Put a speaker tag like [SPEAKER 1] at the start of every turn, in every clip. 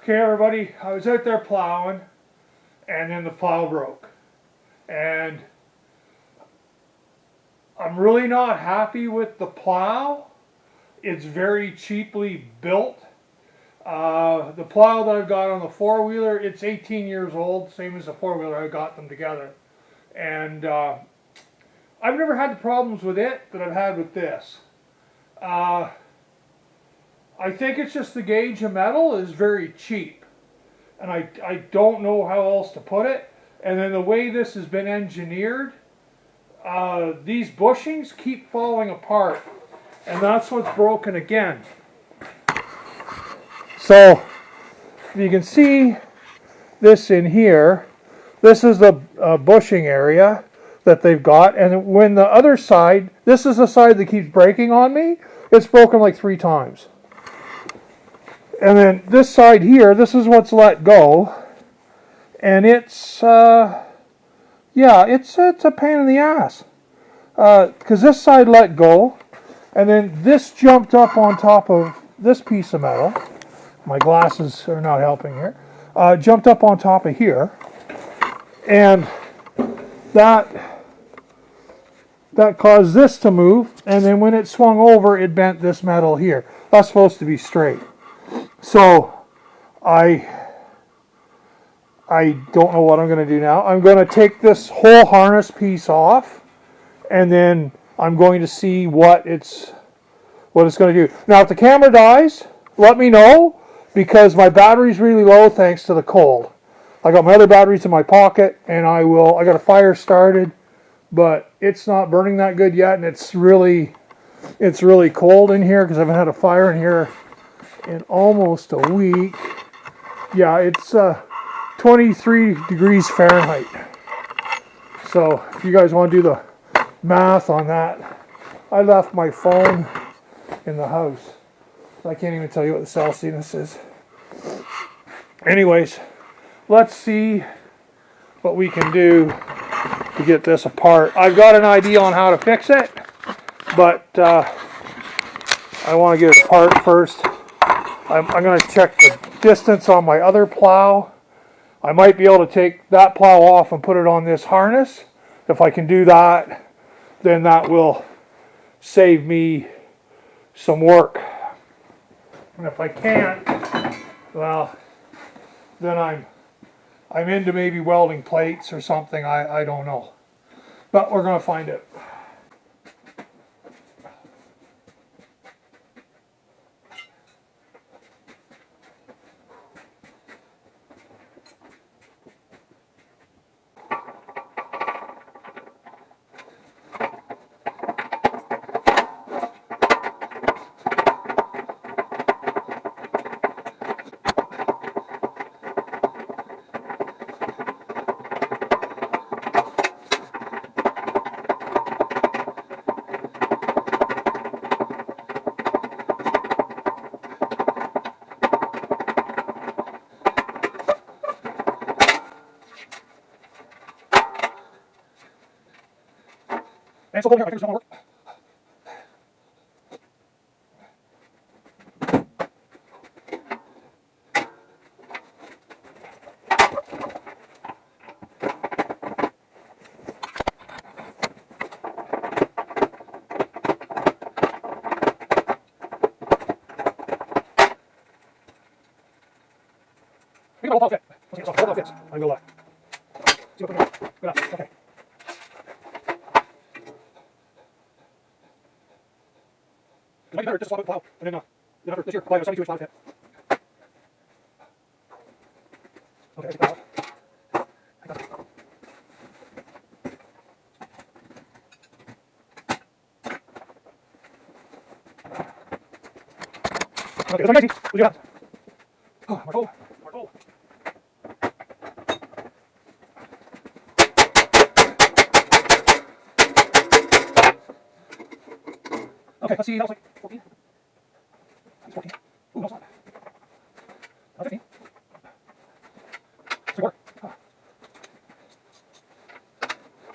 [SPEAKER 1] Okay, everybody, I was out there plowing, and then the plow broke. And I'm really not happy with the plow. It's very cheaply built. The plow that I've got on the four-wheeler, it's 18 years old, same as the four-wheeler. I got them together. And I've never had the problems with it that I've had with this. I think it's just the gauge of metal is very cheap. And I don't know how else to put it. And then the way this has been engineered, these bushings keep falling apart. And that's what's broken again. So, you can see this in here. This is the bushing area that they've got. And when the other side, this is the side that keeps breaking on me, it's broken like 3 times. And then this side here, this is what's let go. And it's, yeah, it's a pain in the ass. Because this side let go. And then this jumped up on top of this piece of metal. My glasses are not helping here. Jumped up on top of here. And that caused this to move. And then when it swung over, it bent this metal here. That's supposed to be straight. So I don't know what I'm going to do now. I'm going to take this whole harness piece off, and then I'm going to see what it's going to do. Now, if the camera dies, let me know, because my battery's really low thanks to the cold. I got my other batteries in my pocket, and I got a fire started, but it's not burning that good yet, and it's really cold in here because I haven't had a fire in here in almost a week. Yeah, it's 23 degrees Fahrenheit. So if you guys want to do the math on that, I left my phone in the house. I can't even tell you what the Celsius is. Anyways, let's see what we can do to get this apart. I've got an idea on how to fix it, but I want to get it apart first. I'm going to check the distance on my other plow. I might be able to take that plow off and put it on this harness. If I can do that, then that will save me some work. And if I can't, well, then I'm into maybe welding plates or something. I don't know. But we're going to find it. And so my fingers don't work. I think my whole plow fit. Let's get this off. The whole plow fits. I'm going to go see what's going on. Good enough. Okay. It might be better just to swap out the plow, and then after this year, apply a 72-inch plow fit. Okay, I take that off. Okay, that's 90. We'll do that. Oh, more cold. More cold. Okay, let's see. That was like 14. It's 14. Ooh, no, it's not. 15. 64. Oh.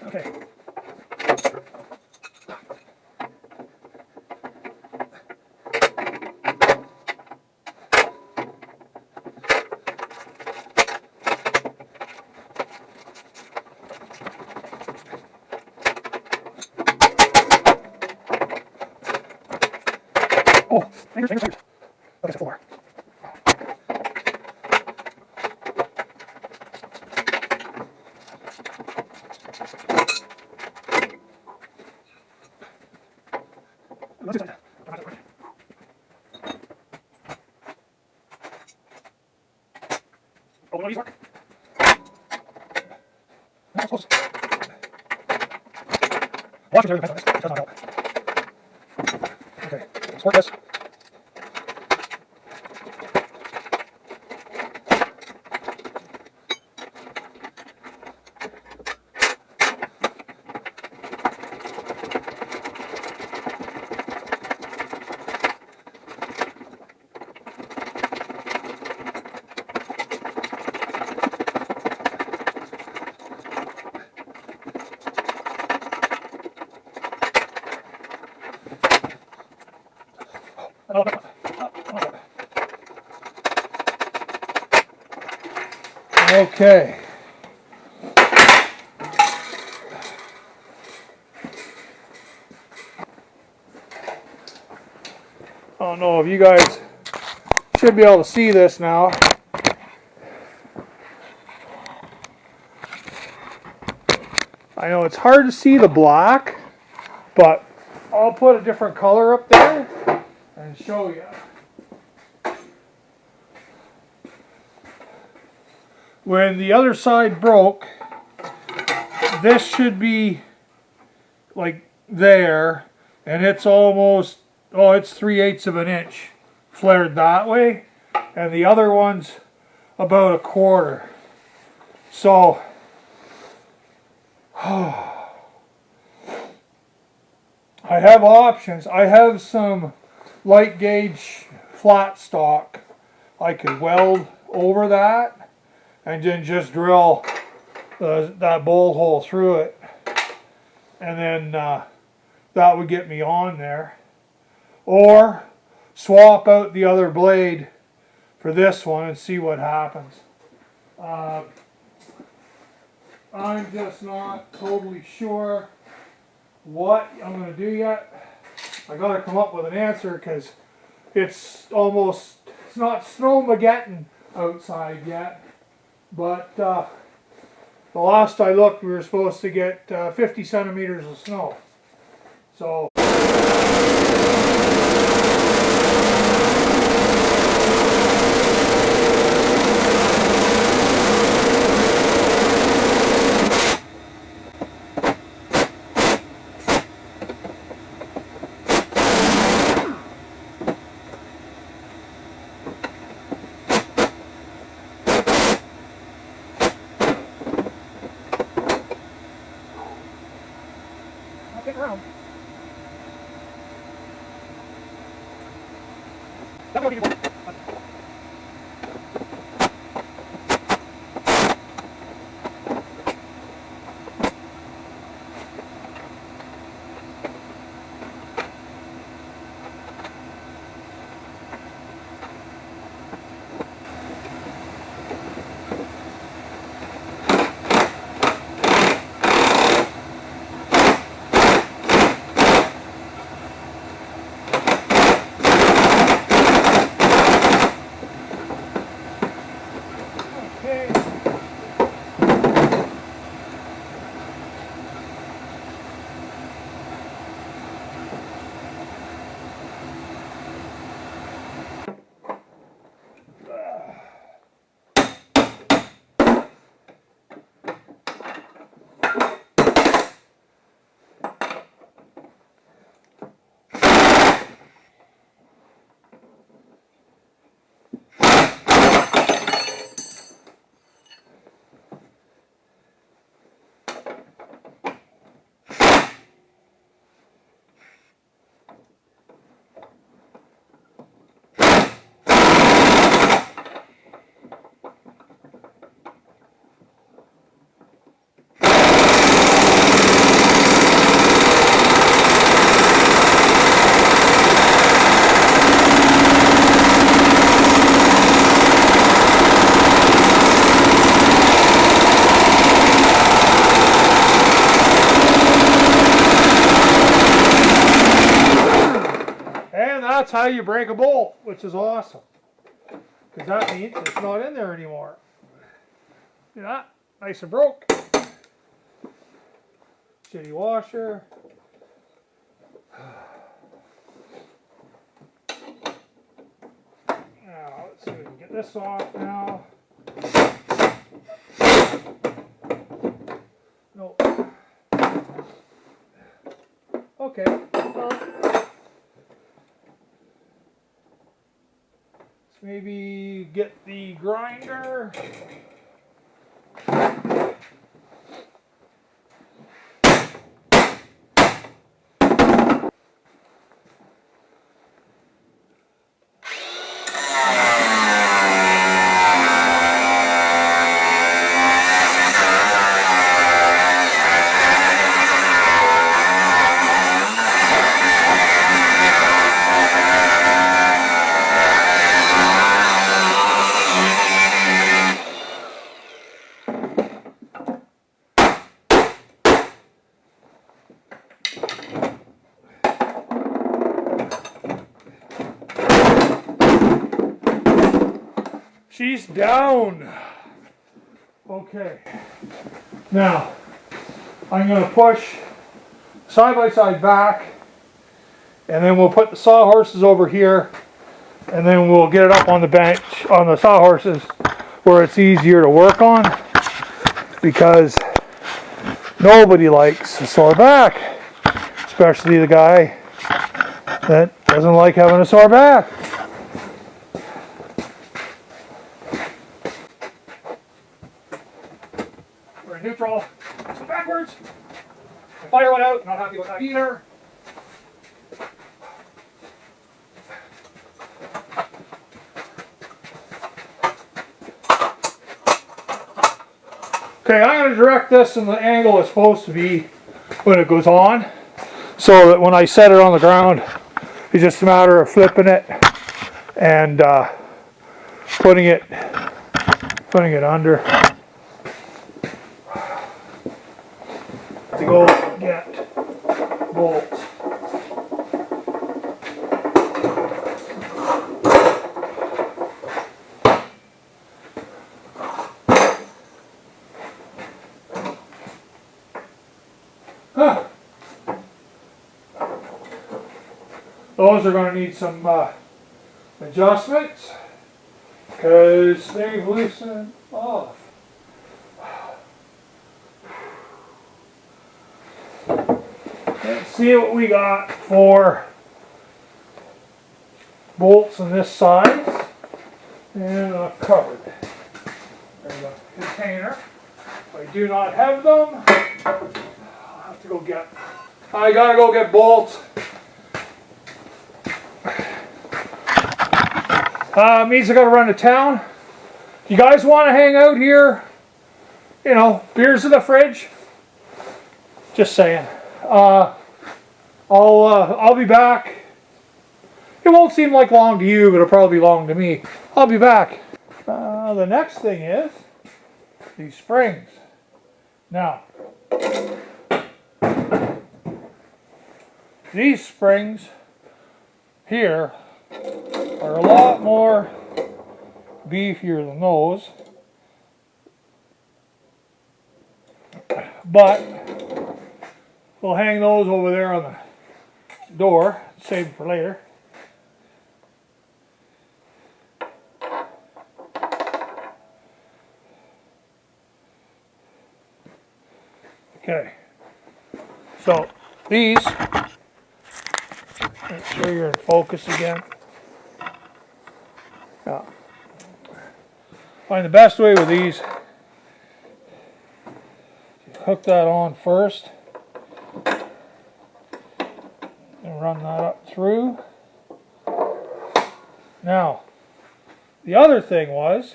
[SPEAKER 1] Okay. Hope one of these work. That's close. Watch it, this does not help. Okay, let's work this. Okay. I don't know if you guys should be able to see this now. I know it's hard to see the black, but I'll put a different color up there and show you. When the other side broke, this should be like there, and it's almost, oh, it's 3/8 of an inch flared that way, and the other one's about 1/4. So, I have options. I have some light gauge flat stock I could weld over that and then just drill that bolt hole through it, and then that would get me on there. Or swap out the other blade for this one and see what happens. I'm just not totally sure what I'm going to do yet. I got to come up with an answer because it's not snowmageddon outside yet. But the last I looked, we were supposed to get 50 centimeters of snow. So. Around. That's how you break a bolt, which is awesome, because that means it's not in there anymore. Yeah, nice and broke. Shitty washer. Now let's see if we can get this off now. Okay. Let's maybe get the grinder. She's down. Okay. Now, I'm going to push side by side back, and then we'll put the sawhorses over here, and then we'll get it up on the bench, on the sawhorses, where it's easier to work on, because nobody likes a sore back, especially the guy that doesn't like having a sore back. We're in neutral, so backwards. The fire went out, not happy with that either. Okay, I'm going to direct this in the angle it's supposed to be when it goes on, so that when I set it on the ground, it's just a matter of flipping it and putting it under to go get bolts. Huh. Those are going to need some adjustments because they've loosened off. Let's see what we got for bolts in this size and a cupboard. There's a container. If I do not have them, I'll have to go get. I gotta go get bolts. Means I gotta run to town. You guys want to hang out here? You know, beers in the fridge. Just saying. I'll be back. It won't seem like long to you, but it'll probably be long to me. I'll be back. The next thing is these springs. Now, these springs here are a lot more beefier than those, but we'll hang those over there on the door, save them for later. Okay, so these, make sure you're in focus again. Yeah. Find the best way with these, hook that on first and run that up through. Now, the other thing was,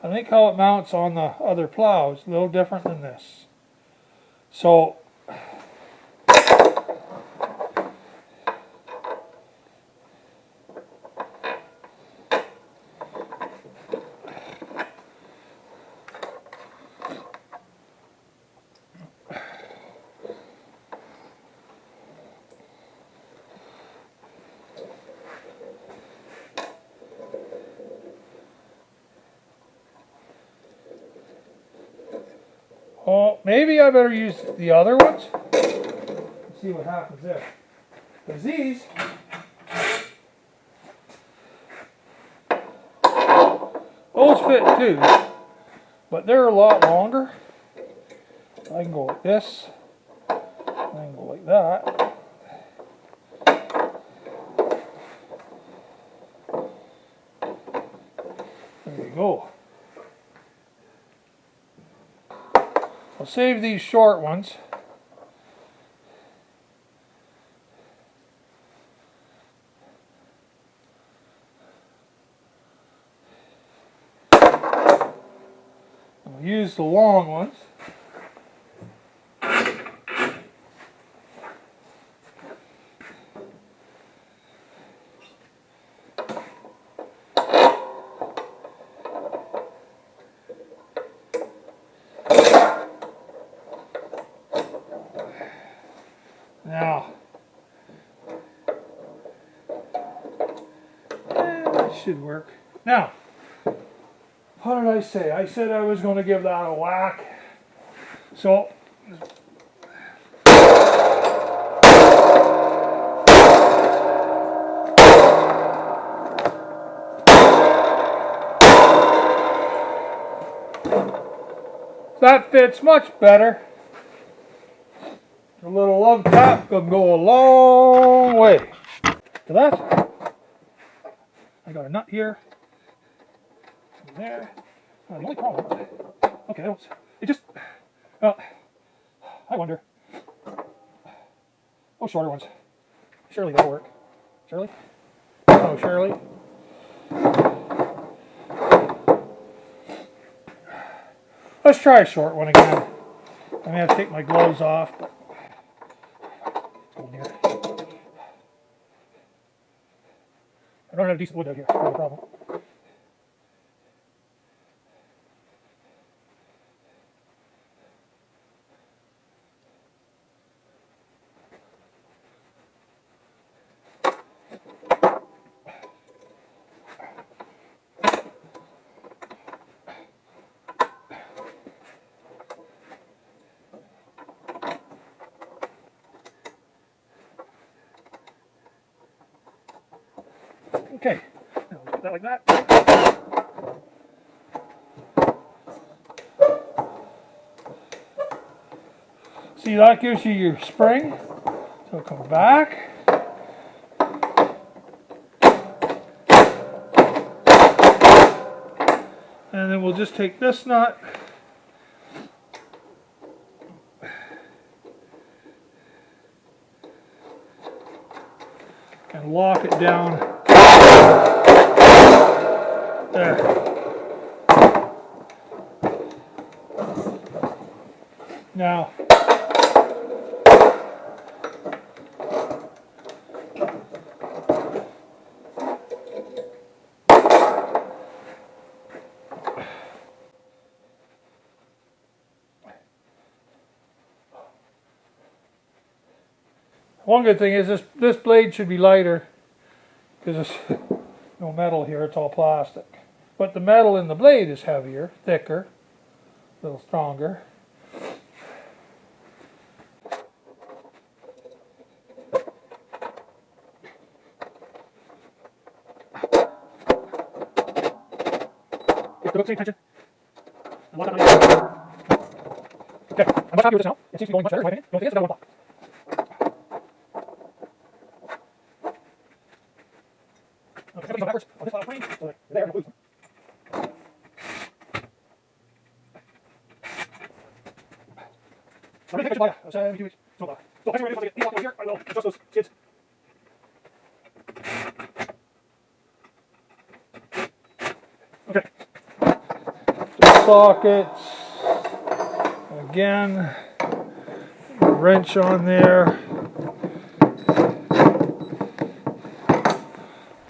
[SPEAKER 1] I think how it mounts on the other plow is a little different than this. So, well, maybe I better use the other ones. Let's see what happens there. Because these, those fit too. but they're a lot longer. I can go like this. I can go like that. There you go. I'll save these short ones. I'll use the long ones. Now, that should work. Now, what did I say? I said I was going to give that a whack. So, that fits much better. A little love tap can go a long way. To that, I got a nut here. There. The only problem, okay, it just, well, I wonder. Oh, shorter ones. Surely that'll work. Shirley? Oh, Shirley. Let's try a short one again. I may have to take my gloves off, but it's cold here. I don't have decent wood out here. That's no problem. Okay, now we'll put that like that. See, that gives you your spring. So come back. And then we'll just take this nut. And lock it down. There. Now, one good thing is this blade should be lighter because there's no metal here, it's all plastic. But the metal in the blade is heavier, thicker, a little stronger. Get the hook, same tension. Okay, I'm much happier with this now. It seems to be going much better, in my opinion. The only thing is, it's another one block. Okay, I'm going backwards on this plane, so that there, no lose them. I'm going to take a picture of you. So, it's not bad. So, next time I get these here, I will adjust those skids. Okay. The sockets. Again. Wrench on there.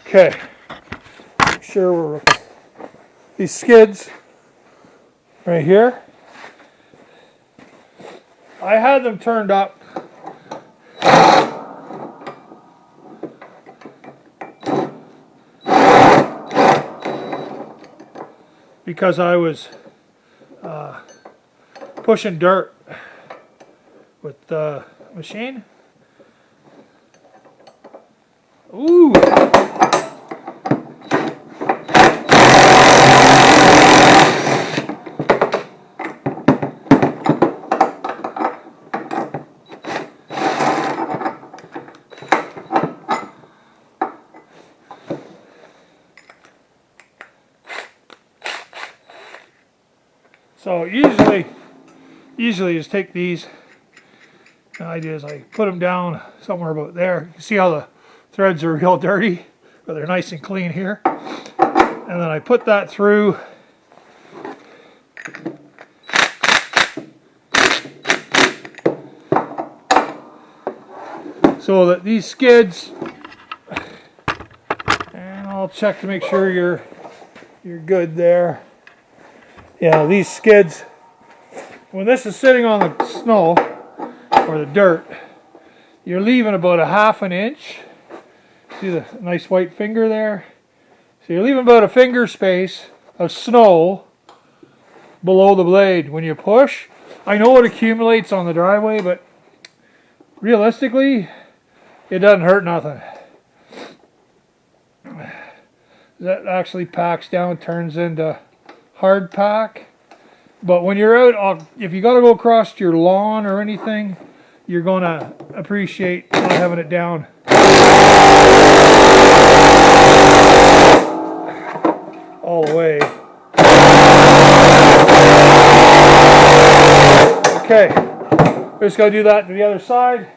[SPEAKER 1] Okay. Make sure we're these skids right here. I had them turned up because I was pushing dirt with the machine. Ooh! So usually just take these. The idea is I put them down somewhere about there. You can see how the threads are real dirty, but they're nice and clean here. And then I put that through. So that these skids, and I'll check to make sure you're good there. Yeah, these skids, when this is sitting on the snow or the dirt, you're leaving about a ½ an inch. See the nice white finger there? So you're leaving about a finger space of snow below the blade. When you push, I know it accumulates on the driveway, but realistically, it doesn't hurt nothing. That actually packs down, turns into hard pack. But when you're out, if you got to go across your lawn or anything, you're going to appreciate not having it down. All the way. Okay, we're just going to do that to the other side.